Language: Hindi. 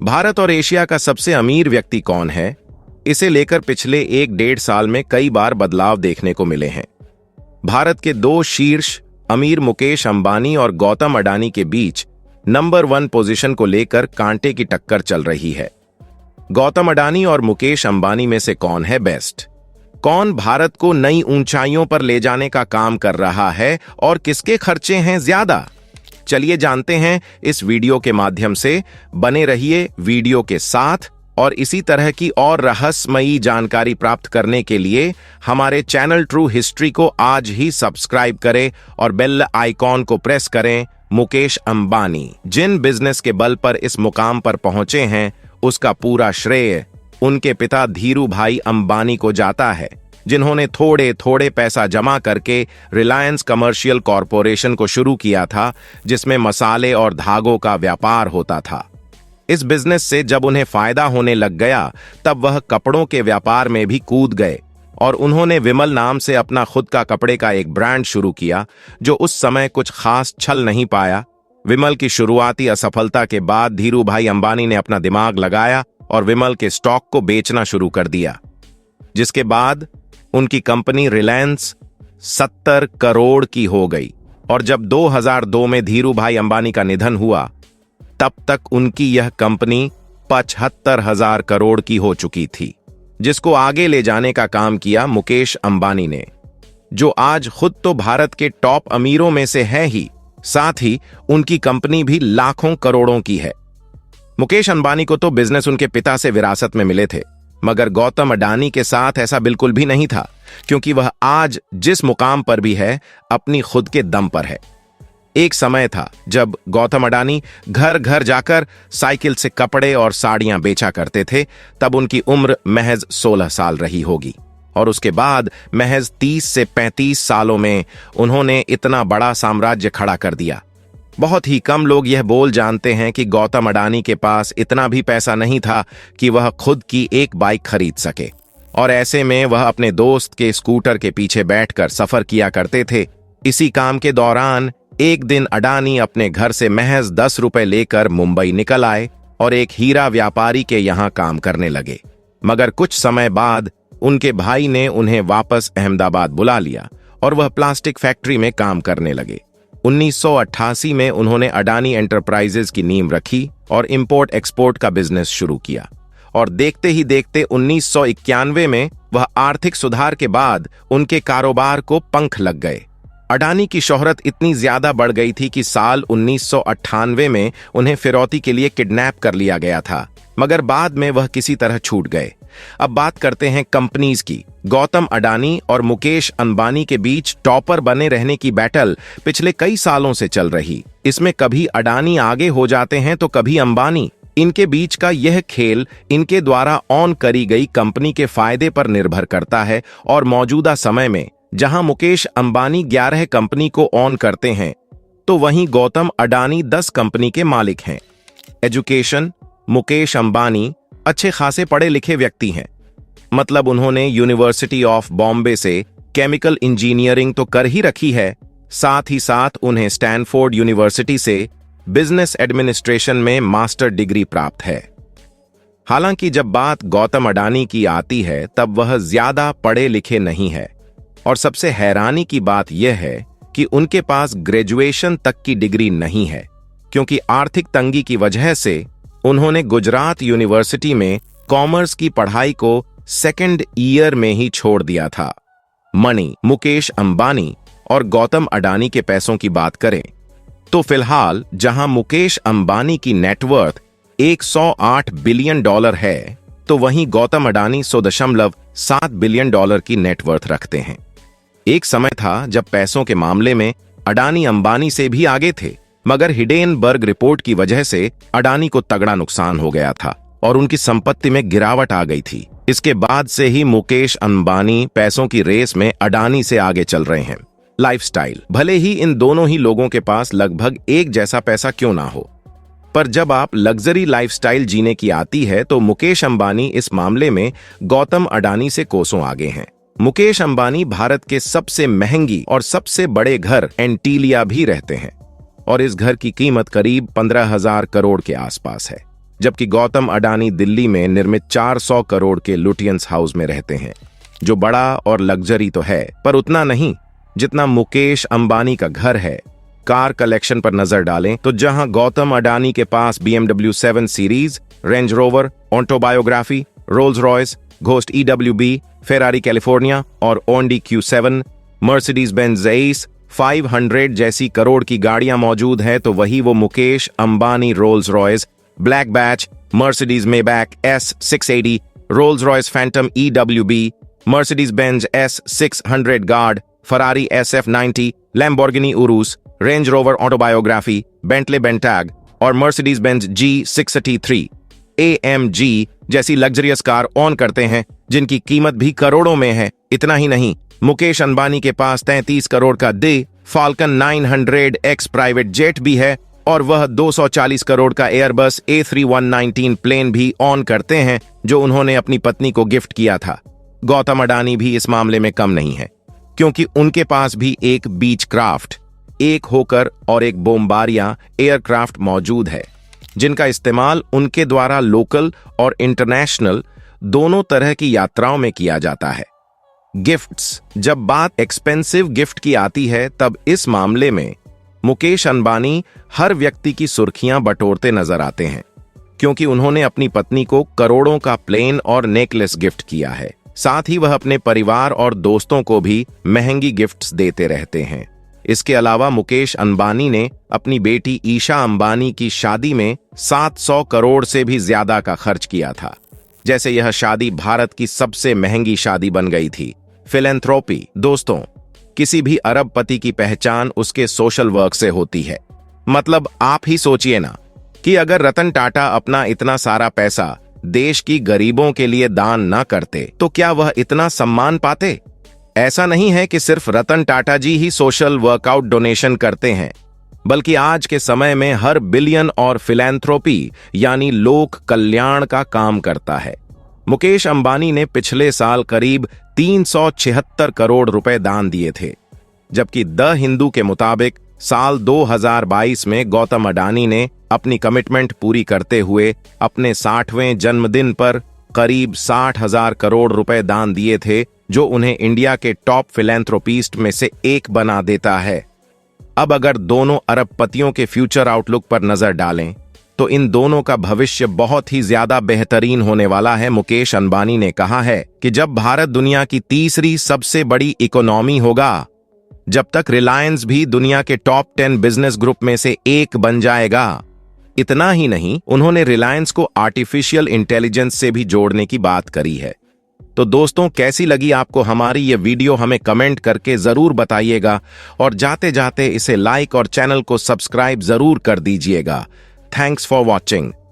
भारत और एशिया का सबसे अमीर व्यक्ति कौन है, इसे लेकर पिछले 1-1.5 साल में कई बार बदलाव देखने को मिले हैं। भारत के दो शीर्ष अमीर मुकेश अंबानी और गौतम अडानी के बीच नंबर 1 पोजीशन को लेकर कांटे की टक्कर चल रही है। गौतम अडानी और मुकेश अंबानी में से कौन है बेस्ट? कौन भारत को नई ऊंचाइयों पर ले जाने का काम कर रहा है और किसके खर्चे हैं ज्यादा? चलिए जानते हैं इस वीडियो के माध्यम से। बने रहिए वीडियो के साथ और इसी तरह की और रहस्यमयी जानकारी प्राप्त करने के लिए हमारे चैनल ट्रू हिस्ट्री को आज ही सब्सक्राइब करें और बेल आइकॉन को प्रेस करें। मुकेश अंबानी जिन बिजनेस के बल पर इस मुकाम पर पहुंचे हैं, उसका पूरा श्रेय उनके पिता धीरू भाई अंबानी को जाता है, जिन्होंने थोड़े थोड़े पैसा जमा करके रिलायंस कमर्शियल कॉरपोरेशन को शुरू किया था, जिसमें मसाले और धागों का व्यापार होता था। इस बिजनेस से जब उन्हें फायदा होने लग गया, तब वह कपड़ों के व्यापार में भी कूद गए और उन्होंने विमल नाम से अपना खुद का कपड़े का एक ब्रांड शुरू किया, जो उस समय कुछ खास चल नहीं पाया। विमल की शुरुआती असफलता के बाद धीरू भाई अंबानी ने अपना दिमाग लगाया और विमल के स्टॉक को बेचना शुरू कर दिया, जिसके बाद उनकी कंपनी रिलायंस 70 करोड़ की हो गई। और जब 2002 में धीरू भाई अंबानी का निधन हुआ, तब तक उनकी यह कंपनी 75,000 करोड़ की हो चुकी थी, जिसको आगे ले जाने का काम किया मुकेश अंबानी ने, जो आज खुद तो भारत के टॉप अमीरों में से है ही, साथ ही उनकी कंपनी भी लाखों करोड़ों की है। मुकेश अंबानी को तो बिजनेस उनके पिता से विरासत में मिले थे, मगर गौतम अडानी के साथ ऐसा बिल्कुल भी नहीं था, क्योंकि वह आज जिस मुकाम पर भी है, अपनी खुद के दम पर है। एक समय था जब गौतम अडानी घर घर जाकर साइकिल से कपड़े और साड़ियां बेचा करते थे। तब उनकी उम्र महज 16 साल रही होगी और उसके बाद महज 30 से 35 सालों में उन्होंने इतना बड़ा साम्राज्य खड़ा कर दिया। बहुत ही कम लोग यह बोल जानते हैं कि गौतम अडानी के पास इतना भी पैसा नहीं था कि वह खुद की एक बाइक खरीद सके, और ऐसे में वह अपने दोस्त के स्कूटर के पीछे बैठकर सफर किया करते थे। इसी काम के दौरान एक दिन अडानी अपने घर से महज 10 रुपए लेकर मुंबई निकल आए और एक हीरा व्यापारी के यहां काम करने लगे। मगर कुछ समय बाद उनके भाई ने उन्हें वापस अहमदाबाद बुला लिया और वह प्लास्टिक फैक्ट्री में काम करने लगे। 1988 में उन्होंने अडानी एंटरप्राइजेज की नींव रखी और इंपोर्ट एक्सपोर्ट का बिजनेस शुरू किया, और देखते ही देखते 1991 में वह आर्थिक सुधार के बाद उनके कारोबार को पंख लग गए। अडानी की शोहरत इतनी ज्यादा बढ़ गई थी कि साल 1998 में उन्हें फिरौती के लिए किडनैप कर लिया गया था, मगर बाद में वह किसी तरह छूट गए। अब बात करते हैं कंपनीज की। गौतम अडानी और मुकेश अंबानी के बीच टॉपर बने रहने की बैटल पिछले कई सालों से चल रही। इसमें कभी अडानी आगे हो जाते हैं तो कभी अंबानी। इनके बीच का यह खेल इनके द्वारा ऑन करी गई कंपनी के फायदे पर निर्भर करता है, और मौजूदा समय में जहां मुकेश अंबानी 11 कंपनी को ऑन करते हैं, तो वहीं गौतम अडानी 10 कंपनी के मालिक हैं। एजुकेशन: मुकेश अंबानी अच्छे खासे पढ़े लिखे व्यक्ति हैं, मतलब उन्होंने यूनिवर्सिटी ऑफ बॉम्बे से केमिकल इंजीनियरिंग तो कर ही रखी है, साथ ही साथ उन्हें स्टैनफोर्ड यूनिवर्सिटी से बिजनेस एडमिनिस्ट्रेशन में मास्टर डिग्री प्राप्त है। हालांकि जब बात गौतम अडानी की आती है, तब वह ज्यादा पढ़े लिखे नहीं है, और सबसे हैरानी की बात यह है कि उनके पास ग्रेजुएशन तक की डिग्री नहीं है, क्योंकि आर्थिक तंगी की वजह से उन्होंने गुजरात यूनिवर्सिटी में कॉमर्स की पढ़ाई को 2nd ईयर में ही छोड़ दिया था। मनी: मुकेश अंबानी और गौतम अडानी के पैसों की बात करें तो फिलहाल जहां मुकेश अंबानी की नेटवर्थ $108 बिलियन है, तो वहीं गौतम अडानी $100.7 बिलियन की नेटवर्थ रखते हैं। एक समय था जब पैसों के मामले में अडानी अंबानी से भी आगे थे, मगर हिडेनबर्ग रिपोर्ट की वजह से अडानी को तगड़ा नुकसान हो गया था और उनकी संपत्ति में गिरावट आ गई थी। इसके बाद से ही मुकेश अंबानी पैसों की रेस में अडानी से आगे चल रहे हैं। लाइफस्टाइल: भले ही इन दोनों ही लोगों के पास लगभग एक जैसा पैसा क्यों ना हो, पर जब आप लग्जरी लाइफस्टाइल जीने की आती है तो मुकेश अंबानी इस मामले में गौतम अडानी से कोसों आगे हैं। मुकेश अंबानी भारत के सबसे महंगी और सबसे बड़े घर एंटीलिया भी रहते हैं और इस घर की कीमत करीब 15,000 करोड़ के आसपास है, जबकि गौतम अडानी दिल्ली में निर्मित 400 करोड़ के लुटियंस हाउस में रहते हैं, जो बड़ा और लग्जरी तो है पर उतना नहीं जितना मुकेश अंबानी का घर है। कार कलेक्शन पर नजर डालें तो जहां गौतम अडानी के पास BMW 7 series, Range Rover, Autobiography, Rolls Royce, Ghost EWB, Ferrari California और Audi Q7, Mercedes Benz S 500 जैसी करोड़ की गाड़ियां मौजूद हैं, तो वही वो Mukesh Ambani Rolls Royce, black batch, Mercedes Maybach S680, Rolls Royce Phantom EWB, Mercedes Benz S600 guard, Ferrari SF90, Lamborghini उरूस, रेंज रोवर ऑटोबायोग्राफी, बेंटले बेंटाग और मर्सिडीज बेंज G683 AMG जैसी लग्जरियस कार ऑन करते हैं, जिनकी कीमत भी करोड़ों में है। इतना ही नहीं, मुकेश अंबानी के पास 33 करोड़ का फाल्कन 900X प्राइवेट जेट भी है और वह 240 करोड़ का एयरबस A319 प्लेन भी ऑन करते हैं, जो उन्होंने अपनी पत्नी को गिफ्ट किया था। गौतम अडानी भी इस मामले में कम नहीं है, क्योंकि उनके पास भी एक बीच क्राफ्ट, एक होकर और एक बोम्बारिया एयरक्राफ्ट मौजूद है, जिनका इस्तेमाल उनके द्वारा लोकल और इंटरनेशनल दोनों तरह की यात्राओं में किया जाता है। गिफ्ट्स, जब बात एक्सपेंसिव गिफ्ट की आती है, तब इस मामले में मुकेश अंबानी हर व्यक्ति की सुर्खियां बटोरते नजर आते हैं, क्योंकि उन्होंने अपनी पत्नी को करोड़ों का प्लेन और नेकलेस गिफ्ट किया है। साथ ही वह अपने परिवार और दोस्तों को भी महंगी गिफ्ट्स देते रहते हैं। इसके अलावा मुकेश अंबानी ने अपनी बेटी ईशा अंबानी की शादी में 700 करोड़ से भी ज्यादा का खर्च किया था। जैसे यह शादी भारत की सबसे महंगी शादी बन गई थी। फिलैंथ्रोपी, दोस्तों, किसी भी अरबपति की पहचान उसके सोशल वर्क से होती है। मतलब आप ही सोचिए ना कि अगर रतन टाटा अपना इतना सारा पैसा देश की गरीबों के लिए दान ना करते, तो क्या वह इतना सम्मान पाते? ऐसा नहीं है कि सिर्फ रतन टाटा जी ही सोशल वर्कआउट डोनेशन करते हैं, बल्कि आज के समय में हर बिलियन और फिलैंथ्रोपी यानी लोक कल्याण का काम करता है। मुकेश अंबानी ने पिछले साल करीब 376 करोड़ रुपए दान दिए थे, जबकि द हिंदू के मुताबिक साल 2022 में गौतम अडानी ने अपनी कमिटमेंट पूरी करते हुए अपने 60वें जन्मदिन पर करीब 60,000 करोड़ रुपए दान दिए थे, जो उन्हें इंडिया के टॉप फिलैंथ्रोपिस्ट में से एक बना देता है। अब अगर दोनों अरबपतियों के फ्यूचर आउटलुक पर नजर डालें, तो इन दोनों का भविष्य बहुत ही ज्यादा बेहतरीन होने वाला है। मुकेश अंबानी ने कहा है कि जब भारत दुनिया की तीसरी सबसे बड़ी इकोनॉमी होगा, जब तक रिलायंस भी दुनिया के टॉप 10 बिजनेस ग्रुप में से एक बन जाएगा। इतना ही नहीं, उन्होंने रिलायंस को आर्टिफिशियल इंटेलिजेंस से भी जोड़ने की बात करी है। तो दोस्तों, कैसी लगी आपको हमारी ये वीडियो, हमें कमेंट करके जरूर बताइएगा और जाते जाते इसे लाइक और चैनल को सब्सक्राइब जरूर कर दीजिएगा। Thanks for watching.